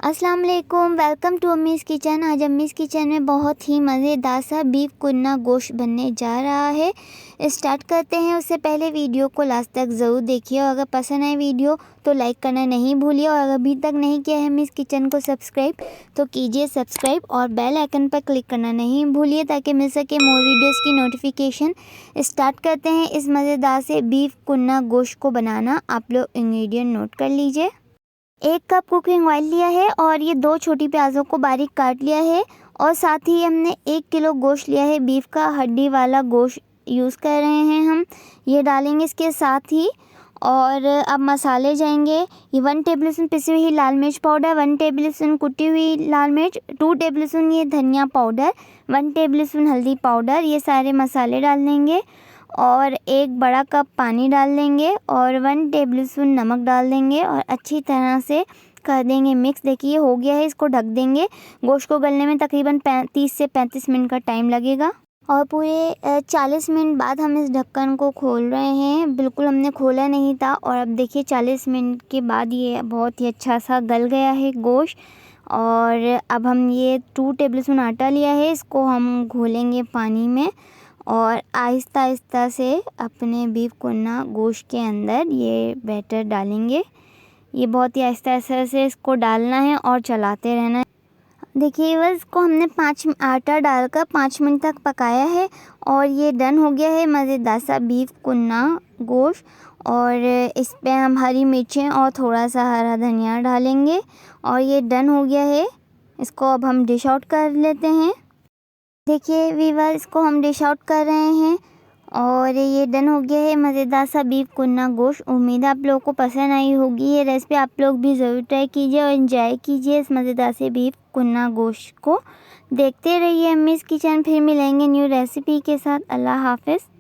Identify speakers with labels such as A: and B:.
A: अस्सलाम वालेकुम, welcome to अम्मीज़ kitchen. आज अम्मीज़ किचन में बहुत ही मज़ेदार सा बीफ कुन्ना गोश्त बनने जा रहा है। स्टार्ट करते हैं। उससे पहले वीडियो को लास्ट तक ज़रूर देखिए और अगर पसंद आए वीडियो तो लाइक करना नहीं भूलिए और अगर अभी तक नहीं किया है अम्मीज़ किचन को सब्सक्राइब तो कीजिए सब्सक्राइब और बेल आइकन पर क्लिक करना नहीं भूलिए ताकि मिल सके मोर वीडियोज़ की नोटिफिकेशन। स्टार्ट करते हैं इस मज़ेदार से बीफ कुन्ना गोश्त को बनाना। आप लोग इंग्रेडिएंट नोट कर लीजिए। 1 कप कुकिंग ऑयल लिया है और ये 2 छोटी प्याज़ों को बारीक काट लिया है और साथ ही हमने 1 किलो गोश्त लिया है। बीफ का हड्डी वाला गोश्त यूज़ कर रहे हैं हम, ये डालेंगे इसके साथ ही। और अब मसाले जाएंगे। ये 1 टेबलस्पून पिसी हुई लाल मिर्च पाउडर, 1 टेबलस्पून कुटी हुई लाल मिर्च, 2 टेबलस्पून ये धनिया पाउडर, 1 टेबलस्पून हल्दी पाउडर, ये सारे मसाले डाल देंगे और 1 बड़ा कप पानी डाल देंगे और 1 टेबलस्पून नमक डाल देंगे और अच्छी तरह से कर देंगे मिक्स। देखिए हो गया है, इसको ढक देंगे। गोश्त को गलने में तकरीबन 30 से 35 मिनट का टाइम लगेगा और पूरे 40 मिनट बाद हम इस ढक्कन को खोल रहे हैं। बिल्कुल हमने खोला नहीं था और अब देखिए 40 मिनट के बाद ये बहुत ही अच्छा सा गल गया है गोश्त। और अब हम ये 2 टेबलस्पून आटा लिया है, इसको हम घोलेंगे पानी में और आहिस्ता आहिस्ता से अपने बीफ कुन्ना गोश्त के अंदर ये बैटर डालेंगे। ये बहुत ही आहिस्ता आहिस्ता से इसको डालना है और चलाते रहना है। देखिए बस इसको हमने आटा डालकर 5 मिनट तक पकाया है और ये डन हो गया है मज़ेदार सा बीफ कुन्ना गोश्त। और इस पे हम हरी मिर्चें और थोड़ा सा हरा धनिया डालेंगे और ये डन हो गया है। इसको अब हम डिश आउट कर लेते हैं। देखिए वीवर, इसको हम डिश आउट कर रहे हैं और ये डन हो गया है मज़ेदार सा बीफ कुन्ना गोश्त। उम्मीद है आप लोगों को पसंद आई होगी ये रेसिपी। आप लोग भी ज़रूर ट्राई कीजिए और एंजॉय कीजिए इस मज़ेदार से बीफ कुन्ना गोश्त को। देखते रहिए अम्मीज़ किचन। फिर मिलेंगे न्यू रेसिपी के साथ। अल्लाह हाफ़िज़।